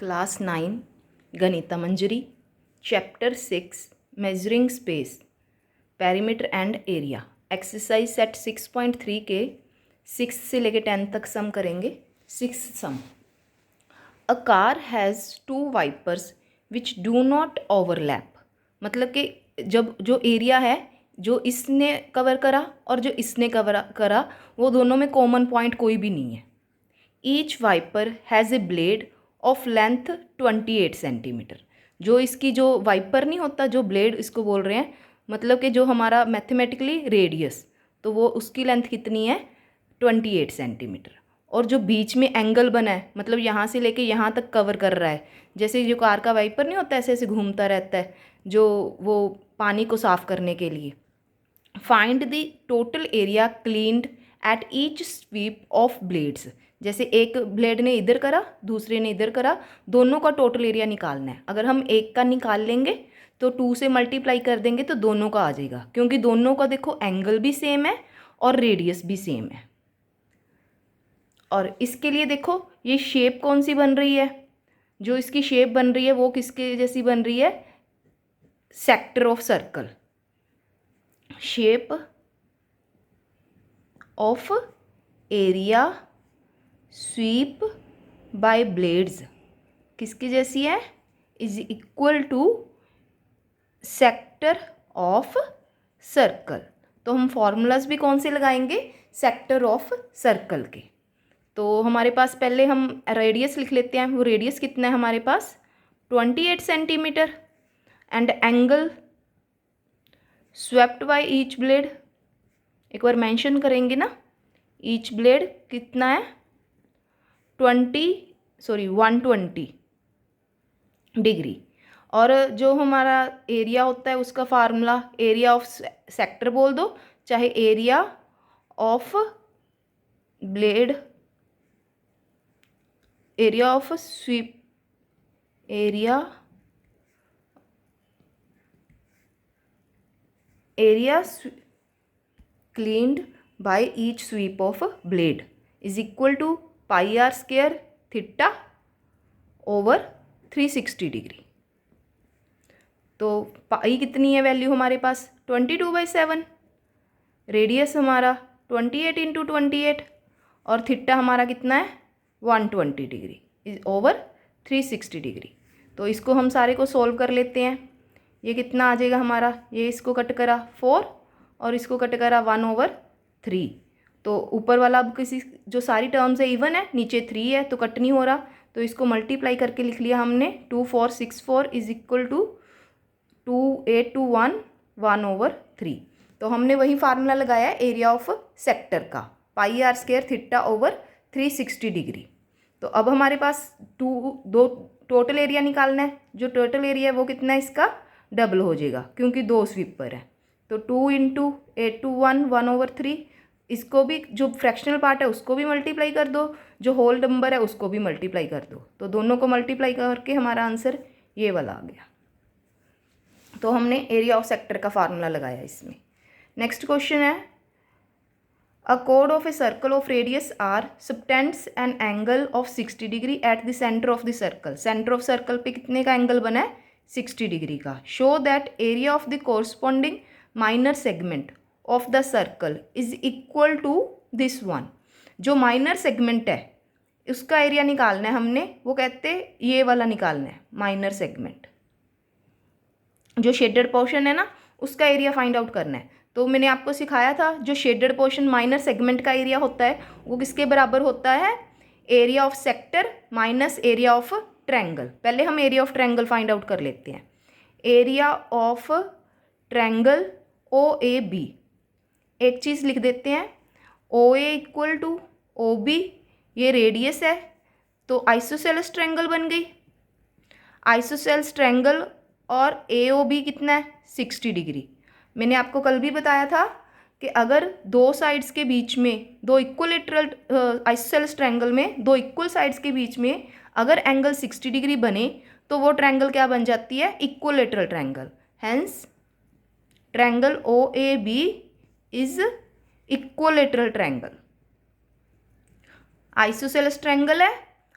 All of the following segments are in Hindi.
Class 9 Ganita Manjari chapter 6 measuring space perimeter and area exercise set 6.3 के 6 से लेके 10 तक सम करेंगे। 6 sum. A car has 2 wipers which do not overlap, मतलब कि जब जो एरिया है जो इसने कवर करा और जो इसने कवर करा वो दोनों में कॉमन पॉइंट कोई भी नहीं है। Each wiper has a blade of length 28 centimetre. जो इसकी जो वाइपर नहीं होता, जो ब्लेड इसको बोल रहे हैं, मतलब कि जो हमारा मैथमेटिकली रेडियस, तो वो उसकी लेंथ कितनी है 28 सेंटीमीटर। और जो बीच में एंगल बना है, मतलब यहाँ से लेके यहाँ तक कवर कर रहा है, जैसे जो कार का वाइपर नहीं होता ऐसे ऐसे घूमता रहता है जो वो पानी को साफ करने के लिए। Find the total area cleaned at each sweep of blades. जैसे एक ब्लेड ने इधर करा, दूसरे ने इधर करा, दोनों का टोटल एरिया निकालना है। अगर हम एक का निकाल लेंगे तो 2 से मल्टीप्लाई कर देंगे तो दोनों का आ जाएगा, क्योंकि दोनों का देखो एंगल भी सेम है और रेडियस भी सेम है। और इसके लिए देखो ये शेप कौन सी बन रही है, जो इसकी शेप बन रही है वो किसके जैसी बन रही है, sector of circle. Shape of area sweep by blades किसकी जैसी है, is equal to sector of circle. तो हम फॉर्मूलाज भी कौन से लगाएंगे, सेक्टर ऑफ सर्कल के। तो हमारे पास पहले हम रेडियस लिख लेते हैं। वो रेडियस कितना है हमारे पास 28 centimetre and angle swept by each blade, एक बार मेंशन करेंगे ना, ईच ब्लेड कितना है 120 डिग्री। और जो हमारा एरिया होता है उसका फार्मूला एरिया ऑफ सेक्टर बोल दो, चाहे area of blade, area of sweep, area cleaned by each sweep of blade is equal to pi r square theta over 360 degree. तो पाई कितनी है वैल्यू हमारे पास 22/7, रेडियस हमारा 28 इंटू 28 और थीटा हमारा कितना है 120 डिग्री इज ओवर 360 डिग्री। तो इसको हम सारे को सोल्व कर लेते हैं। ये कितना आ जाएगा हमारा, ये इसको कट करा 4 और इसको कट करा 1/3। तो ऊपर वाला अब किसी जो सारी टर्म्स है इवन है, नीचे 3 है तो कट नहीं हो रहा, तो इसको मल्टीप्लाई करके लिख लिया हमने 2464 इज इक्वल टू 2821 1/3। तो हमने वही फार्मूला लगाया एरिया ऑफ सेक्टर का, pi r square theta over 360 degree. तो अब हमारे पास दो टोटल एरिया निकालना है। जो टोटल एरिया है वो कितना है, इसका डबल हो जाएगा क्योंकि 2 स्वीपर है। तो 2 इंटू 821 1/3, इसको भी जो फ्रैक्शनल पार्ट है उसको भी मल्टीप्लाई कर दो, जो होल नंबर है उसको भी मल्टीप्लाई कर दो। तो दोनों को मल्टीप्लाई करके हमारा आंसर ये वाला आ गया। तो हमने एरिया ऑफ सेक्टर का फार्मूला लगाया इसमें। नेक्स्ट क्वेश्चन है, अ कोड of a circle of radius r subtends an angle of 60 degree at the centre of the circle. Centre of circle पे कितने का एंगल बना है 60 डिग्री का। Show that area of the corresponding minor segment of the circle is equal to this one. जो माइनर सेगमेंट है उसका एरिया निकालना है हमने, वो कहते ये वाला निकालना है माइनर सेगमेंट। जो शेडेड पोर्शन है ना उसका एरिया फाइंड आउट करना है। तो मैंने आपको सिखाया था जो शेडेड पोर्शन माइनर सेगमेंट का एरिया होता है वो किसके बराबर होता है, area of sector minus area of triangle. पहले हम area of triangle find out कर लेते हैं। Area of triangle O A B, एक चीज़ लिख देते हैं, O A equal to O B, ये रेडियस है तो आइसोसेलेस ट्रायंगल बन गई। आइसोसेलेस ट्रायंगल और ए ओ बी कितना है 60 डिग्री। मैंने आपको कल भी बताया था कि अगर दो साइड्स के बीच में, दो इक्वलेटरल आइसोसेलेस ट्रायंगल में दो इक्वल साइड्स के बीच में अगर एंगल 60 डिग्री बने तो वो ट्रायंगल क्या बन जाती है, equilateral triangle. Hence triangle O A B is equilateral triangle. Isosceles triangle है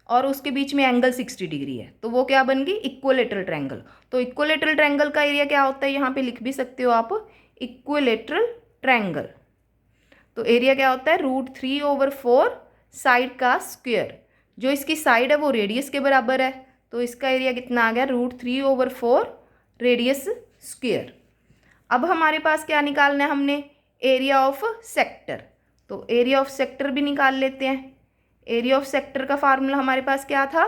और उसके बीच में एंगल 60 डिग्री है, तो वो क्या बन गई, इक्विलेटरल ट्रायंगल। तो इक्विलेटरल ट्रायंगल का एरिया क्या होता है, यहाँ पे लिख भी सकते हो आप, इक्विलेटरल ट्रायंगल। तो एरिया क्या होता है, √3/4 साइड का स्क्वायर। जो इसकी साइड है वो रेडियस के बराबर है, तो इसका एरिया कितना आ गया, √3/4 रेडियस स्क्वायर। अब हमारे पास क्या निकालना है हमने, एरिया ऑफ सेक्टर। तो एरिया ऑफ सेक्टर भी निकाल लेते हैं। एरिया ऑफ सेक्टर का फार्मूला हमारे पास क्या था,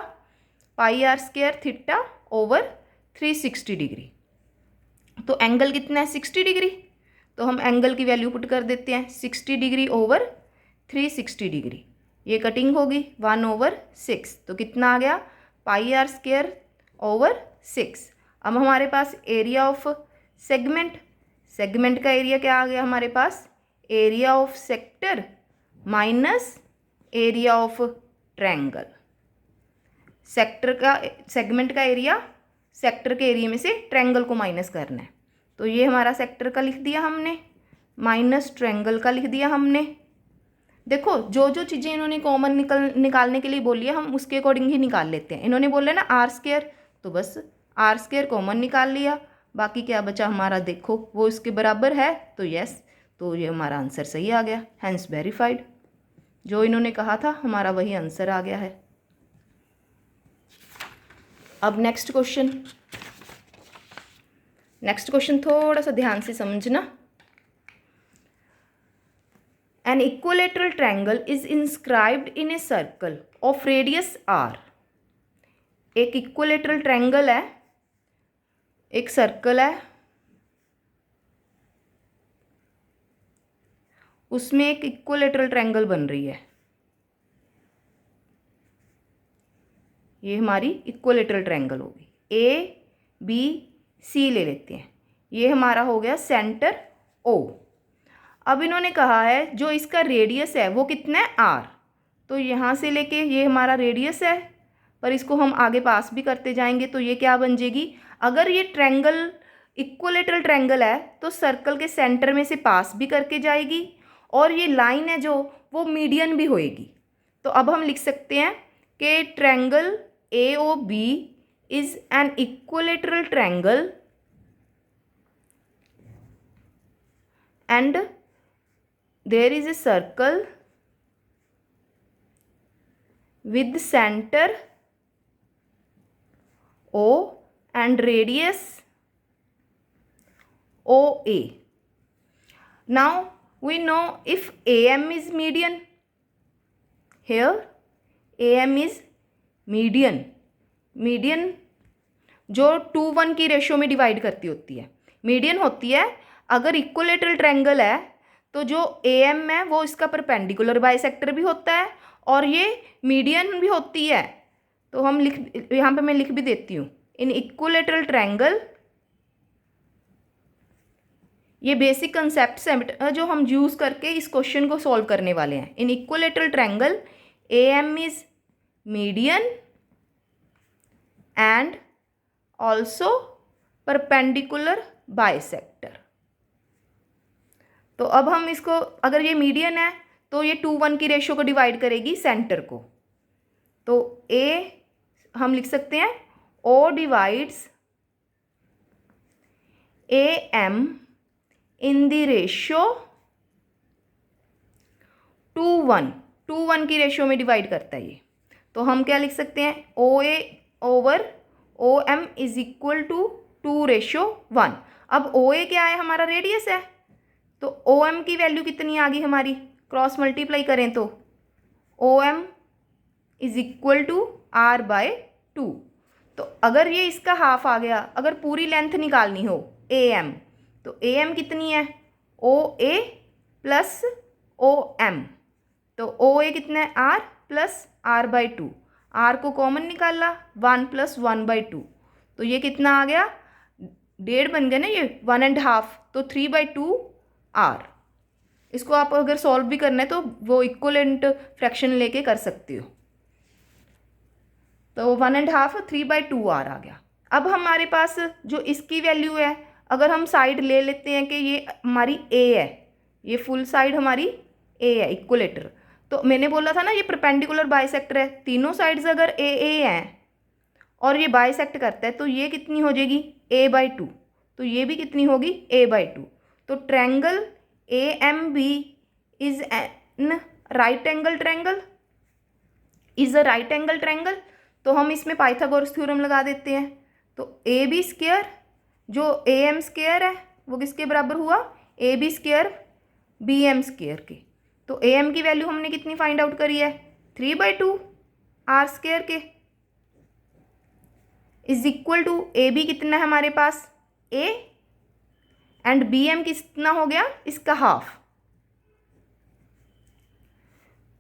πr² θ/360 डिग्री। तो एंगल कितना है, 60 डिग्री। तो हम एंगल की वैल्यू पुट कर देते हैं, 60 डिग्री ओवर 360 डिग्री। ये कटिंग होगी 1/6, तो कितना आ गया, πr² 6। अब हमारे पास एरिया ऑफ सेगमेंट, सेगमेंट का एरिया क्या आ गया हमारे पास, area of sector minus area of triangle. Sector का, सेगमेंट का एरिया सेक्टर के एरिया में से ट्रायंगल को माइनस करना है। तो ये हमारा सेक्टर का लिख दिया हमने, माइनस ट्रायंगल का लिख दिया हमने। देखो जो जो चीज़ें इन्होंने कॉमन निकालने के लिए बोली है हम उसके अकॉर्डिंग ही निकाल लेते हैं। इन्होंने बोला ना r², तो बस r² कॉमन निकाल लिया, बाकी क्या बचा हमारा, देखो वो इसके बराबर है, तो यस, तो ये हमारा आंसर सही आ गया, हैंस वेरीफाइड। जो इन्होंने कहा था हमारा वही आंसर आ गया है। अब नेक्स्ट क्वेश्चन, नेक्स्ट क्वेश्चन थोड़ा सा ध्यान से समझना। An equilateral triangle is inscribed in a circle of radius r। एक इक्विलेटरल ट्रायंगल है, एक सर्कल है, उसमें एक इक्विलेटरल ट्रायंगल बन रही है। ये हमारी इक्विलेटरल ट्रायंगल होगी, ABC ले लेते हैं। ये हमारा हो गया सेंटर O। अब इन्होंने कहा है जो इसका रेडियस है वो कितना है, r। तो यहाँ से लेके ये हमारा रेडियस है, पर इसको हम आगे पास भी करते जाएंगे, तो ये क्या बन जाएगी, अगर ये ट्रायंगल इक्विलेटरल ट्रायंगल है तो सर्कल के सेंटर में से पास भी करके जाएगी, और ये लाइन है जो वो मीडियन भी होएगी। तो अब हम लिख सकते हैं कि triangle AOB is an equilateral triangle and there is a circle with center O and radius OA. Now we know if AM is median, here AM is median, median जो 2:1 की रेशियो में डिवाइड करती होती है, मीडियन होती है। अगर इक्विलेटरल ट्रायंगल है तो जो AM है वो इसका परपेंडिकुलर बाइसेक्टर भी होता है और ये मीडियन भी होती है। तो हम यहाँ पे मैं लिख भी देती हूँ, इन इक्विलेटरल ट्रायंगल, ये बेसिक कंसेप्ट है जो हम यूज़ करके इस क्वेश्चन को सॉल्व करने वाले हैं। इन equilateral triangle AM is median and also perpendicular bisector. तो अब हम इसको, अगर ये मीडियन है तो ये 2:1 की रेशियो को डिवाइड करेगी सेंटर को। तो A हम लिख सकते हैं O divides AM in the ratio 2:1 की रेशियो में डिवाइड करता है ये। तो हम क्या लिख सकते हैं, OA over OM is equal to 2:1। अब OA क्या है, हमारा रेडियस है, तो OM की वैल्यू कितनी आ गई हमारी, क्रॉस मल्टीप्लाई करें तो OM is equal to R/2। तो अगर ये इसका हाफ आ गया, अगर पूरी लेंथ निकालनी हो AM, तो AM कितनी है, OA प्लस OM। तो OA कितना है, R प्लस R/2। R को कॉमन निकाला, 1 + 1/2, तो ये कितना आ गया, 1.5 बन गया ना, ये 1.5, तो 3/2 R। इसको आप अगर सॉल्व भी करना है तो वो इक्वलेंट फ्रैक्शन लेके कर सकते हो। तो 1.5 3/2 R आ गया। अब हमारे पास जो इसकी वैल्यू है, अगर हम साइड ले लेते हैं कि ये हमारी A है, ये फुल साइड हमारी A है इक्विलेटर, तो मैंने बोला था ना ये परपेंडिकुलर बाइसेक्टर है, तीनों साइड्स अगर ए हैं और ये बाइसेक्ट करता है तो ये कितनी हो जाएगी a/2, तो ये भी कितनी होगी a/2। तो triangle AMB is an right angle triangle, is a right angle triangle. तो हम इसमें पाइथागोरस थ्योरम लगा देते हैं। तो AB स्क्वायर जो AM स्क्वायर है वो किसके बराबर हुआ, AB स्क्वायर BM स्क्वायर के। तो AM की वैल्यू हमने कितनी फाइंड आउट करी है 3/2 R स्क्वायर के, इज इक्वल टू AB कितना है हमारे पास A एंड BM कितना हो गया इसका हाफ।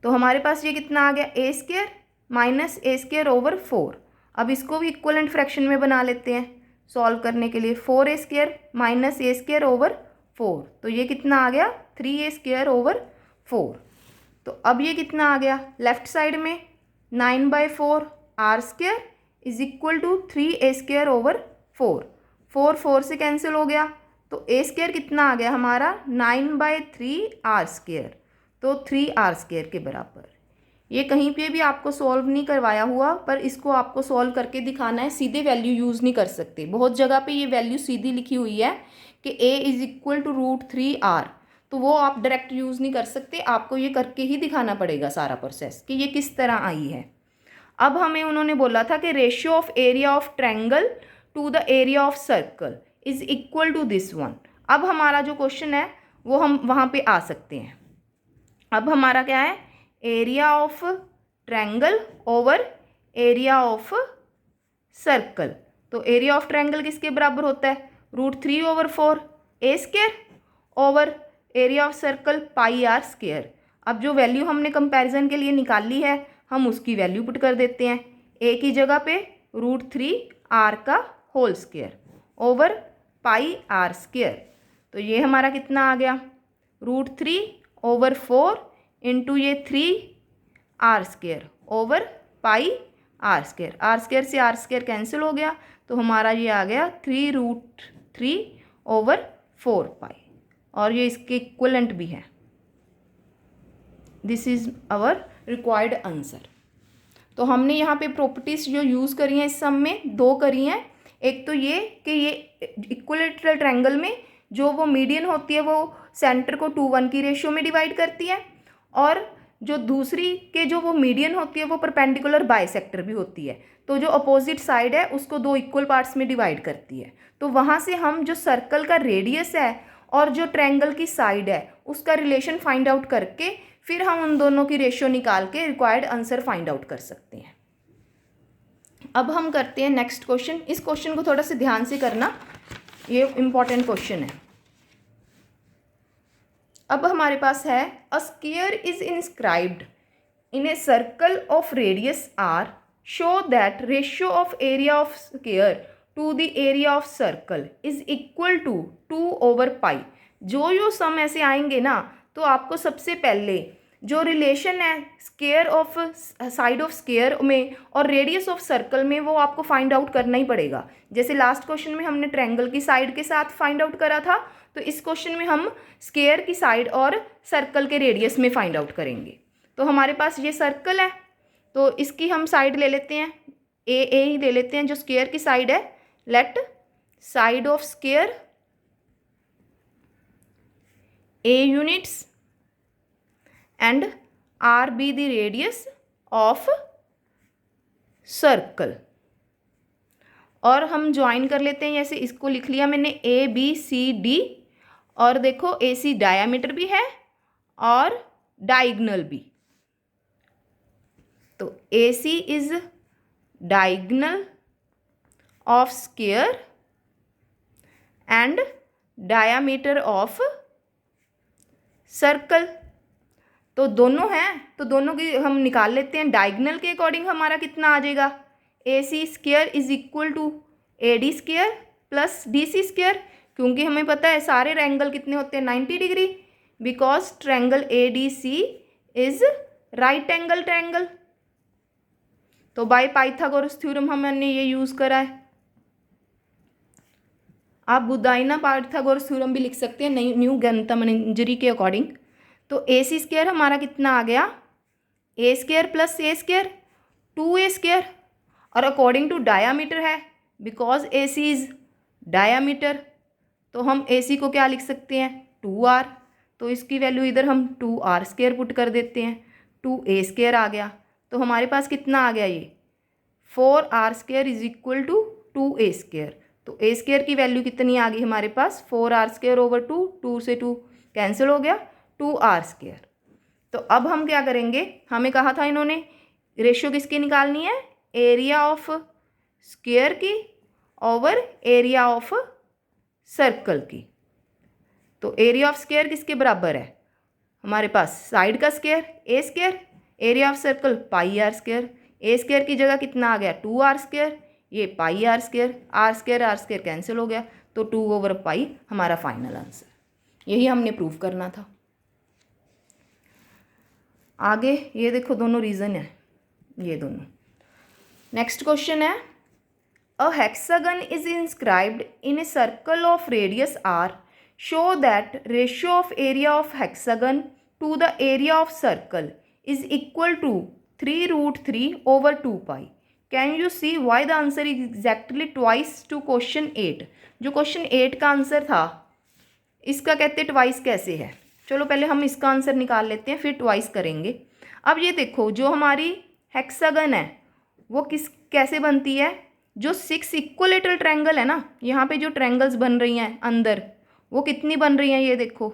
तो हमारे पास ये कितना आ गया A square minus A square over 4। अब इसको भी इक्वलेंट फ्रैक्शन में बना लेते हैं सॉल्व करने के लिए। 4A square minus A square over 4, तो ये कितना आ गया 3A स्क्वायर ओवर 4। तो अब ये कितना आ गया लेफ्ट साइड में 9/4 R square is equal to 3A square over 4। 4 से कैंसिल हो गया, तो A स्क्वायर कितना आ गया हमारा 9/3 R स्क्वायर, तो 3R स्क्वायर के बराबर। ये कहीं पे भी आपको सॉल्व नहीं करवाया हुआ, पर इसको आपको सॉल्व करके दिखाना है, सीधे वैल्यू यूज़ नहीं कर सकते। बहुत जगह पे ये वैल्यू सीधी लिखी हुई है कि A is equal to √3R, तो वो आप डायरेक्ट यूज़ नहीं कर सकते, आपको ये करके ही दिखाना पड़ेगा सारा प्रोसेस कि ये किस तरह आई है। अब हमें उन्होंने बोला था कि ratio of area of triangle to the area of circle is equal to this one. अब हमारा जो क्वेश्चन है वो हम वहाँ पे आ सकते हैं। अब हमारा क्या है area of triangle over area of circle. तो एरिया ऑफ ट्रायंगल किसके बराबर होता है √3/4 A square over area of circle πr square. अब जो वैल्यू हमने कंपैरिजन के लिए निकाली है हम उसकी वैल्यू पुट कर देते हैं। A की जगह पे √3R का whole square over πr square. तो ये हमारा कितना आ गया √3/4 इंटू ये 3R square over πr square. R square से R स्क्वायर कैंसिल हो गया, तो हमारा ये आ गया 3√3/4π, और ये इसके इक्वलेंट भी है। This is our required answer. तो हमने यहाँ पे प्रॉपर्टीज जो यूज़ करी हैं इस सम में दो करी हैं। एक तो ये कि ये इक्विलेटरल ट्रायंगल में जो वो मीडियन होती है वो सेंटर को 2:1 की रेशियो में डिवाइड करती है, और जो दूसरी के जो वो मीडियन होती है वो परपेंडिकुलर बाइसेक्टर भी होती है, तो जो अपोजिट साइड है उसको 2 इक्वल पार्ट्स में डिवाइड करती है। तो वहाँ से हम जो सर्कल का रेडियस है और जो ट्रायंगल की साइड है उसका रिलेशन फाइंड आउट करके फिर हम उन दोनों की रेशियो निकाल के रिक्वायर्ड आंसर फाइंड आउट कर सकते हैं। अब हम करते हैं नेक्स्ट क्वेश्चन। इस क्वेश्चन को थोड़ा सा ध्यान से करना, ये इम्पॉर्टेंट क्वेश्चन है। अब हमारे पास है a square is inscribed in a circle of radius r, show that ratio of area of square to the area of circle is equal to 2/π। जो सम ऐसे आएंगे ना तो आपको सबसे पहले जो रिलेशन है square of side of square में और रेडियस ऑफ सर्कल में वो आपको फाइंड आउट करना ही पड़ेगा। जैसे लास्ट क्वेश्चन में हमने ट्रायंगल की साइड के साथ फाइंड आउट करा था, तो इस क्वेश्चन में हम स्क्वायर की साइड और सर्कल के रेडियस में फाइंड आउट करेंगे। तो हमारे पास ये सर्कल है, तो इसकी हम साइड ले लेते हैं ए ही ले लेते हैं जो स्क्वायर की साइड है। Let side of square A units and R be the radius of circle। और हम ज्वाइन कर लेते हैं, जैसे इसको लिख लिया मैंने ABCD, और देखो AC डायामीटर भी है और डायगोनल भी। तो AC is diagonal of square and diameter of circle. तो दोनों हैं, तो दोनों की हम निकाल लेते हैं। डायगोनल के अकॉर्डिंग हमारा कितना आ जाएगा AC square is equal to AD square plus DC square, क्योंकि हमें पता है सारे एंगल कितने होते हैं 90 degree, because triangle ADC is right angle triangle. तो बाय पाइथागोरस थ्योरम हमने ये यूज़ करा है। आप बुदाइना पाइथागोरस थ्योरम भी लिख सकते हैं न्यू गणितमंजरी के अकॉर्डिंग। तो AC स्क्वायर हमारा कितना आ गया a square plus a square 2a square, और अकॉर्डिंग टू डायामीटर है, because A C is diameter, तो हम ए सी को क्या लिख सकते हैं 2r, तो इसकी वैल्यू इधर हम 2r स्क्वायर पुट कर देते हैं, 2a स्क्वायर आ गया। तो हमारे पास कितना आ गया ये 4r square is equal to 2a square. तो a स्क्वायर की वैल्यू कितनी आ गई हमारे पास 4r स्क्वायर ओवर 2 से 2 कैंसिल हो गया 2r स्क्वायर। तो अब हम क्या करेंगे, हमें कहा था इन्होंने रेशियो किसकी निकालनी है, एरिया ऑफ स्क्वायर की ओवर एरिया ऑफ सर्कल की। तो एरिया ऑफ स्क्वायर किसके बराबर है हमारे पास साइड का square a square, area of circle pi r square. A square की जगह कितना आ गया 2r स्क्वायर, ये पाई आर स्क्वायर कैंसिल हो गया, तो 2/पाई हमारा फाइनल आंसर। यही हमने प्रूव करना था। आगे ये देखो दोनों रीज़न है, ये दोनों। नेक्स्ट क्वेश्चन है, a hexagon is inscribed in a circle of radius r, show that ratio of area of hexagon to the area of circle is equal to 3√3/2 pi. Can you see why the answer is exactly twice to question 8? जो क्वेश्चन 8 का आंसर था इसका कहते ट्वाइस कैसे है। चलो पहले हम इसका आंसर निकाल लेते हैं, फिर ट्वाइस करेंगे। अब ये देखो जो हमारी हेक्सागन है वो कैसे बनती है, जो 6 इक्वलेटरल ट्रायंगल है ना, यहाँ पे जो ट्रायंगल्स बन रही हैं अंदर वो कितनी बन रही हैं, ये देखो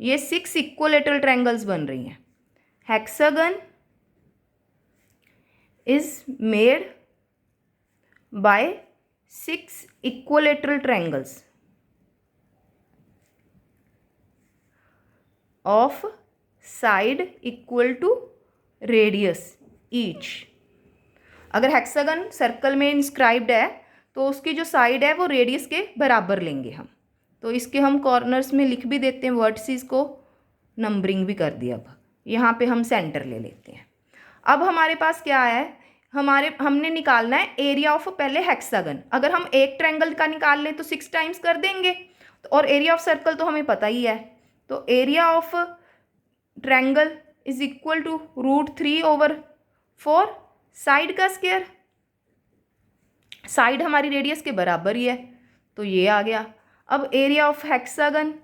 ये 6 इक्वलेटरल ट्रायंगल्स बन रही हैं। Hexagon is made by 6 equilateral triangles of side equal to radius each. अगर हेक्सागन सर्कल में इंस्क्राइब्ड है तो उसकी जो साइड है वो रेडियस के बराबर लेंगे हम। तो इसके हम कॉर्नर्स में लिख भी देते हैं, वर्टिसेस को नंबरिंग भी कर दिया। अब यहाँ पे हम सेंटर ले लेते हैं। अब हमारे पास क्या है, हमने निकालना है एरिया ऑफ पहले हेक्सागन। अगर हम एक ट्रायंगल का निकाल लें तो 6 टाइम्स कर देंगे, और एरिया ऑफ सर्कल तो हमें पता ही है। तो area of triangle is equal to √3/4 side का स्क्वायर, साइड हमारी रेडियस के बराबर ही है, तो ये आ गया। अब एरिया ऑफ हेक्सागन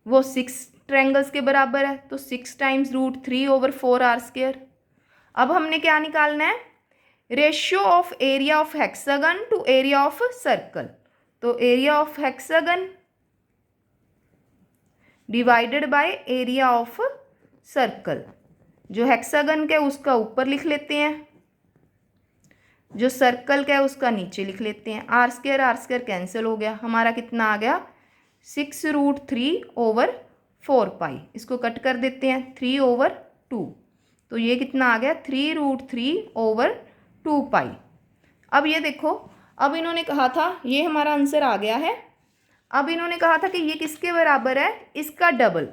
वो 6 ट्रायंगल्स के बराबर है, तो 6 टाइम्स √3/4r स्क्वायर। अब हमने क्या निकालना है, ratio of area of hexagon to area of circle. तो area of hexagon divided by area of circle. जो हेक्सागन का है उसका ऊपर लिख लेते हैं, जो सर्कल का है उसका नीचे लिख लेते हैं। r स्क्वायर कैंसिल हो गया, हमारा कितना आ गया 6√3/4 पाई। इसको कट कर देते हैं 3/2, तो ये कितना आ गया 3√3/2 पाई। अब ये देखो, अब इन्होंने कहा था ये हमारा आंसर आ गया है। अब इन्होंने कहा था कि ये किसके बराबर है, इसका डबल।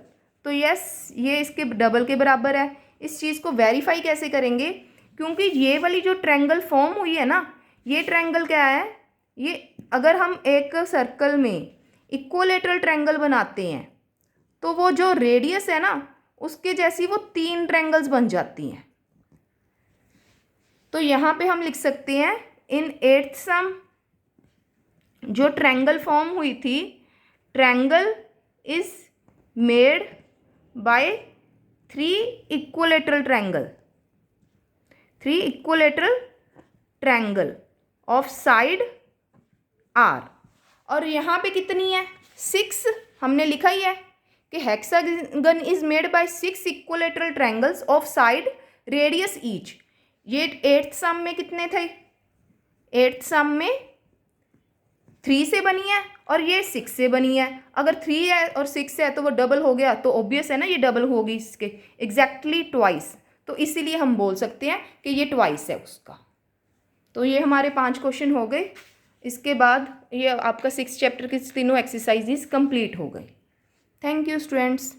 तो यस ये इसके डबल के बराबर है। इस चीज़ को वेरीफाई कैसे करेंगे, क्योंकि ये वाली जो ट्रायंगल फॉर्म हुई है ना, ये ट्रायंगल क्या है, ये अगर हम एक सर्कल में इक्वलेटरल ट्रायंगल बनाते हैं तो वो जो रेडियस है ना उसके जैसी वो 3 ट्रायंगल्स बन जाती हैं। तो यहाँ पे हम लिख सकते हैं इन 8th सम जो ट्रायंगल फॉर्म हुई थी, triangle is made bye 3 equilateral triangle, 3 equilateral triangle of side r। और यहाँ पे कितनी है 6, हमने लिखा ही है कि hexagon is made by 6 equilateral triangles of side radius each. ये 8th सम में कितने थे, 8th सम में 3 से बनी है और ये 6 से बनी है। अगर 3 है और 6 है तो वो डबल हो गया, तो ऑब्वियस है ना ये डबल होगी इसके एग्जैक्टली ट्वाइस। तो इसीलिए हम बोल सकते हैं कि ये ट्वाइस है उसका। तो ये हमारे 5 क्वेश्चन हो गए। इसके बाद ये आपका 6th चैप्टर की तीनों एक्सरसाइजेस कंप्लीट हो गई। Thank you students.